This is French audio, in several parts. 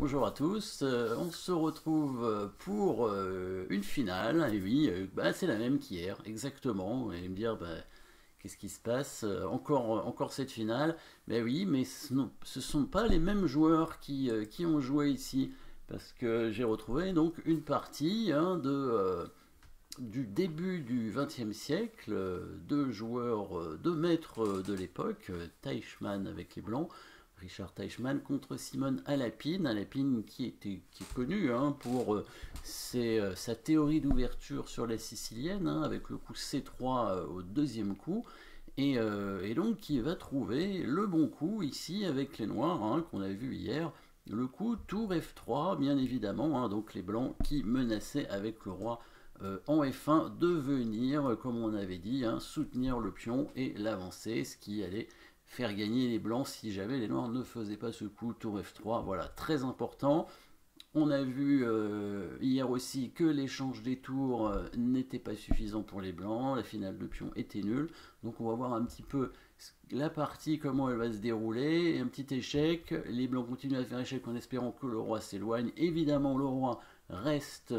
bonjour à tous, on se retrouve pour une finale, et oui, c'est la même qu'hier, exactement, et me dire, qu'est-ce qui se passe, encore cette finale, oui, mais ce sont pas les mêmes joueurs qui ont joué ici, parce que j'ai retrouvé donc une partie du début du XXe siècle, deux joueurs, deux maîtres de l'époque, Teichmann avec les Blancs, Richard Teichmann contre Simon Alapin. Alapin qui est connu pour sa théorie d'ouverture sur la sicilienne, avec le coup C3 au deuxième coup, et donc qui va trouver le bon coup ici avec les noirs qu'on a vu hier. Le coup tour F3, bien évidemment, donc les blancs qui menaçaient avec le roi en F1 de venir, comme on avait dit, soutenir le pion et l'avancer, ce qui allait faire gagner les blancs si jamais les noirs ne faisaient pas ce coup tour F3. Voilà, très important. On a vu hier aussi que l'échange des tours n'était pas suffisant pour les blancs, la finale de pion était nulle, donc on va voir un petit peu la partie, comment elle va se dérouler, un petit échec, les blancs continuent à faire échec en espérant que le roi s'éloigne, évidemment le roi reste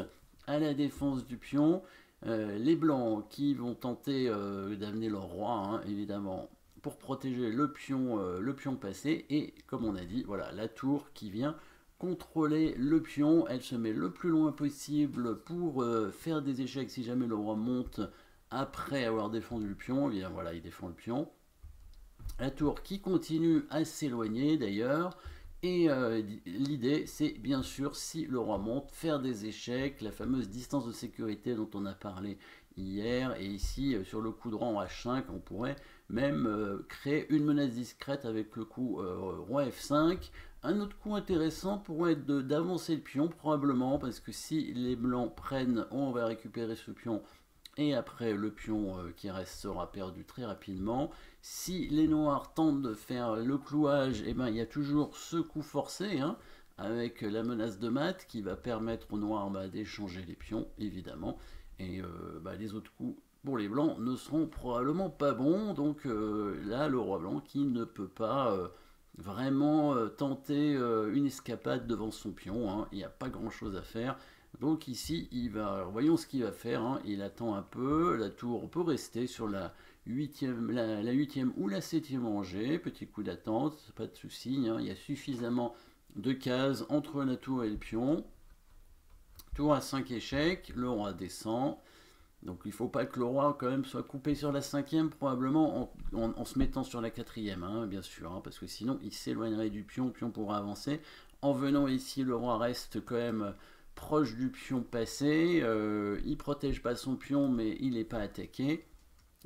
à la défense du pion, les blancs qui vont tenter d'amener leur roi, évidemment, pour protéger le pion passé, et comme on a dit, voilà, la tour qui vient contrôler le pion, elle se met le plus loin possible pour faire des échecs si jamais le roi monte après avoir défendu le pion, et bien voilà, il défend le pion. La tour qui continue à s'éloigner d'ailleurs, et l'idée c'est bien sûr, si le roi monte, faire des échecs, la fameuse distance de sécurité dont on a parlé hier, et ici sur le coup de rang H5 on pourrait même créer une menace discrète avec le coup roi F5. Un autre coup intéressant pourrait être d'avancer le pion probablement, parce que si les blancs prennent, on va récupérer ce pion, et après le pion qui reste sera perdu très rapidement. Si les noirs tentent de faire le clouage, il y a toujours ce coup forcé, avec la menace de mat qui va permettre aux noirs d'échanger les pions, évidemment. Et les autres coups pour les blancs ne seront probablement pas bons. Donc là, le roi blanc qui ne peut pas vraiment tenter une escapade devant son pion. Il n'y a pas grand chose à faire. Donc ici, voyons ce qu'il va faire. Il attend un peu. La tour peut rester sur la 8e ou la 7e rangée. Petit coup d'attente, pas de souci. Il y a suffisamment de cases entre la tour et le pion. Tour à 5 échecs. Le roi descend. Donc il ne faut pas que le roi quand même soit coupé sur la 5e, probablement en se mettant sur la 4e, bien sûr, parce que sinon il s'éloignerait du pion, le pion pourra avancer. En venant ici, le roi reste quand même proche du pion passé, il protège pas son pion, mais il n'est pas attaqué.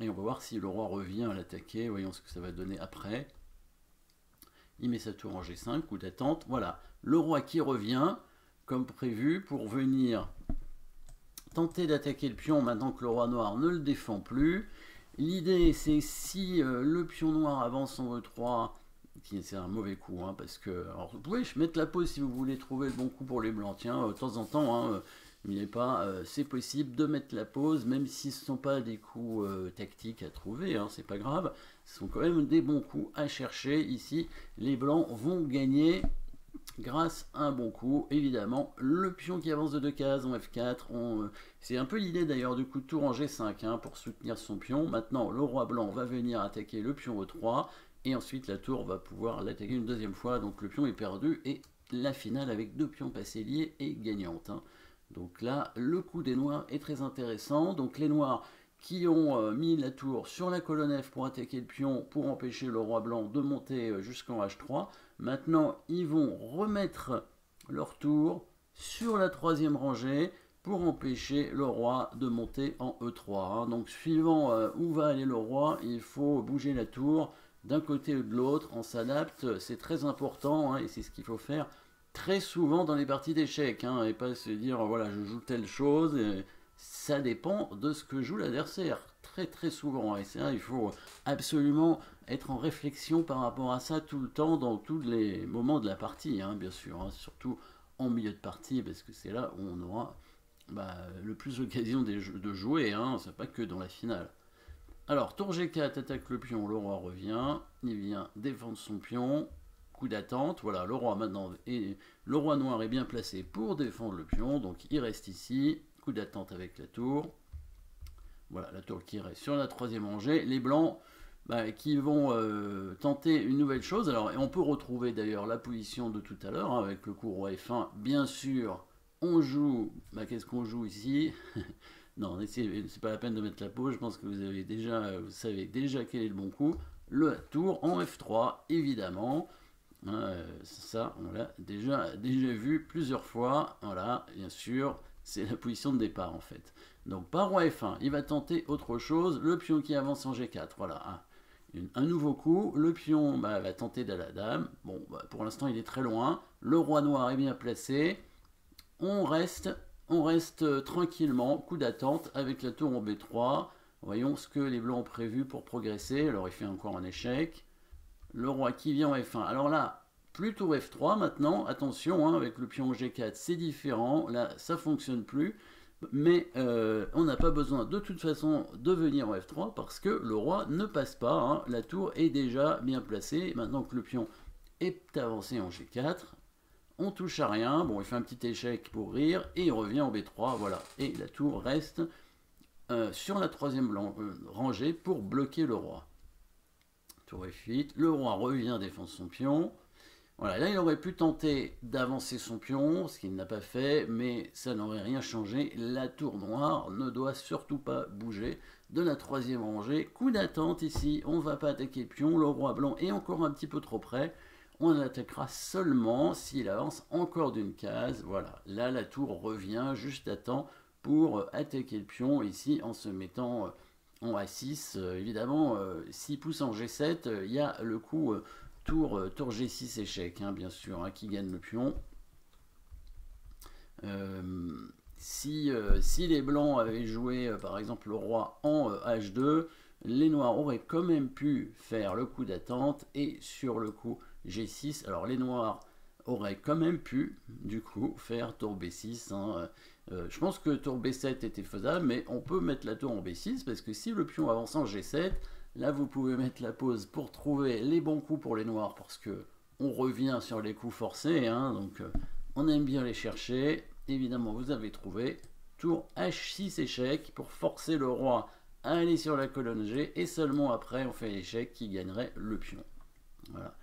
Et on va voir si le roi revient à l'attaquer, voyons ce que ça va donner après. Il met sa tour en G5, coup d'attente, voilà. Le roi qui revient, comme prévu, pour venir tenter d'attaquer le pion maintenant que le roi noir ne le défend plus. L'idée c'est si le pion noir avance en E3, c'est un mauvais coup, parce que... Alors vous pouvez mettre la pause si vous voulez trouver le bon coup pour les blancs, tiens, de temps en temps, c'est possible de mettre la pause, même si ce ne sont pas des coups tactiques à trouver, c'est pas grave, ce sont quand même des bons coups à chercher. Ici, les blancs vont gagner grâce à un bon coup, évidemment. Le pion qui avance de 2 cases en F4, c'est un peu l'idée d'ailleurs du coup de tour en G5 pour soutenir son pion. Maintenant, le roi blanc va venir attaquer le pion E3, et ensuite la tour va pouvoir l'attaquer une deuxième fois, donc le pion est perdu, et la finale avec 2 pions passés liés est gagnante. Donc là, le coup des noirs est très intéressant. Donc les noirs qui ont mis la tour sur la colonne F pour attaquer le pion, pour empêcher le roi blanc de monter jusqu'en H3. Maintenant, ils vont remettre leur tour sur la 3e rangée pour empêcher le roi de monter en E3. Donc suivant où va aller le roi, il faut bouger la tour d'un côté ou de l'autre, on s'adapte, c'est très important, et c'est ce qu'il faut faire très souvent dans les parties d'échecs, et pas se dire voilà je joue telle chose, et ça dépend de ce que joue l'adversaire, très souvent, et c'est là il faut absolument être en réflexion par rapport à ça tout le temps, dans tous les moments de la partie, bien sûr, surtout en milieu de partie, parce que c'est là où on aura le plus d'occasion de jouer, c'est pas que dans la finale. Alors, tour G4 attaque le pion, le roi revient, il vient défendre son pion, coup d'attente. Voilà, le roi maintenant le roi noir est bien placé pour défendre le pion, donc il reste ici. Coup d'attente avec la tour. Voilà, la tour qui reste sur la troisième rangée. Les blancs qui vont tenter une nouvelle chose. Alors, on peut retrouver d'ailleurs la position de tout à l'heure hein, avec le coup roi F1. Bien sûr, on joue. Qu'est-ce qu'on joue ici? Non, c'est pas la peine de mettre la pause. Je pense que vous savez déjà quel est le bon coup. Le tour en F3, évidemment. Ça, on l'a déjà vu plusieurs fois. Voilà, bien sûr, c'est la position de départ en fait. Donc par roi F1, il va tenter autre chose. Le pion qui avance en G4. Voilà, un nouveau coup. Le pion va tenter d'aller à la dame. Bon, pour l'instant, il est très loin. Le roi noir est bien placé. On reste tranquillement. Coup d'attente avec la tour en B3. Voyons ce que les blancs ont prévu pour progresser. Alors il fait encore un échec. Le roi qui vient en F1. Alors là, plutôt F3 maintenant. Attention, hein, avec le pion G4, c'est différent. Là, ça ne fonctionne plus. Mais on n'a pas besoin de toute façon de venir en F3 parce que le roi ne passe pas. Hein. La tour est déjà bien placée. Maintenant que le pion est avancé en G4, on touche à rien. Bon, il fait un petit échec pour rire et il revient en B3. Voilà. Et la tour reste sur la troisième rangée pour bloquer le roi. Tour F8. Le roi revient défendre son pion. Voilà, là il aurait pu tenter d'avancer son pion, ce qu'il n'a pas fait, mais ça n'aurait rien changé. La tour noire ne doit surtout pas bouger de la troisième rangée. Coup d'attente ici, on ne va pas attaquer le pion, le roi blanc est encore un petit peu trop près. On attaquera seulement s'il avance encore d'une case. Voilà, là la tour revient juste à temps pour attaquer le pion ici en se mettant en A6. Évidemment, s'il pousse en G7, il y a le coup... Tour G6 échec, hein, bien sûr, hein, qui gagne le pion. Si les blancs avaient joué, par exemple, le roi en H2, les noirs auraient quand même pu faire le coup d'attente et sur le coup G6, alors les noirs auraient quand même pu, du coup, faire tour B6. Hein. Je pense que tour B7 était faisable, mais on peut mettre la tour en B6 parce que si le pion avance en G7, là, vous pouvez mettre la pause pour trouver les bons coups pour les noirs parce que on revient sur les coups forcés. Hein, donc, on aime bien les chercher. Évidemment, vous avez trouvé. Tour H6 échec pour forcer le roi à aller sur la colonne G. Et seulement après, on fait l'échec qui gagnerait le pion. Voilà.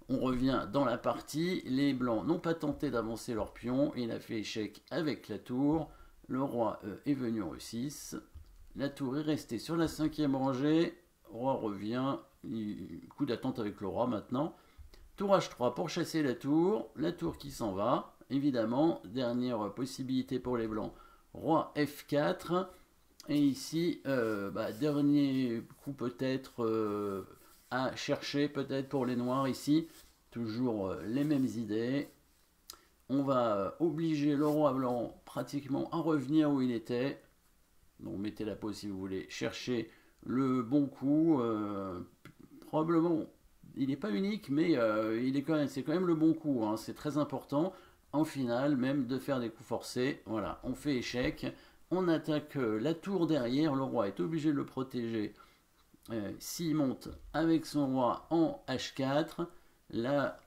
On revient dans la partie. Les blancs n'ont pas tenté d'avancer leur pion. Il a fait échec avec la tour. Le roi est venu en E6. La tour est restée sur la cinquième rangée. Roi revient, coup d'attente avec le roi maintenant. Tour H3 pour chasser la tour qui s'en va, évidemment, dernière possibilité pour les blancs, roi F4, et ici, dernier coup peut-être à chercher peut-être pour les noirs ici, toujours les mêmes idées. On va obliger le roi blanc pratiquement à revenir où il était, donc mettez la pause si vous voulez, chercher le bon coup, probablement, il n'est pas unique, mais c'est quand même le bon coup, hein, c'est très important, en finale, même de faire des coups forcés, voilà, on fait échec, on attaque la tour derrière, le roi est obligé de le protéger, s'il monte avec son roi en H4, là,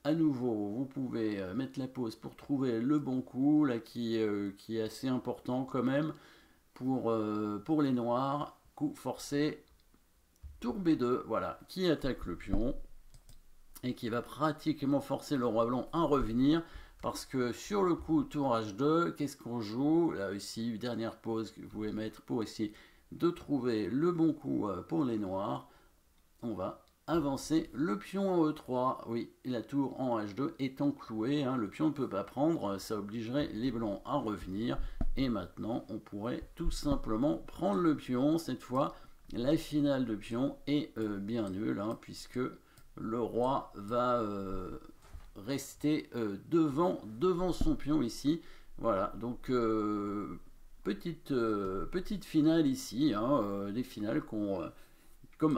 à nouveau, vous pouvez mettre la pause pour trouver le bon coup, là, qui est assez important quand même, pour les noirs, coup forcé, tour B2, voilà, qui attaque le pion et qui va pratiquement forcer le roi blanc à revenir parce que sur le coup tour H2, qu'est-ce qu'on joue? Là aussi, dernière pause que vous pouvez mettre pour essayer de trouver le bon coup pour les noirs. On va avancer le pion en E3, oui, la tour en H2 étant clouée, hein, le pion ne peut pas prendre, ça obligerait les blancs à revenir. Et maintenant, on pourrait tout simplement prendre le pion. Cette fois, la finale de pion est bien nulle, hein, puisque le roi va rester devant son pion ici. Voilà, donc petite finale ici, hein, des finales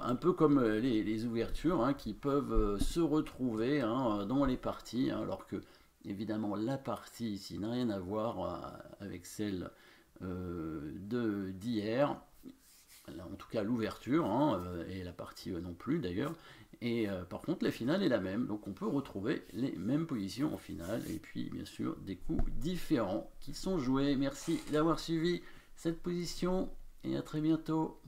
un peu comme les ouvertures, hein, qui peuvent se retrouver hein, dans les parties, hein, alors que évidemment, la partie ici n'a rien à voir avec celle d'hier. En tout cas, l'ouverture, hein, et la partie non plus d'ailleurs. Et par contre, la finale est la même, donc on peut retrouver les mêmes positions en finale, et puis bien sûr des coups différents qui sont joués. Merci d'avoir suivi cette position, et à très bientôt.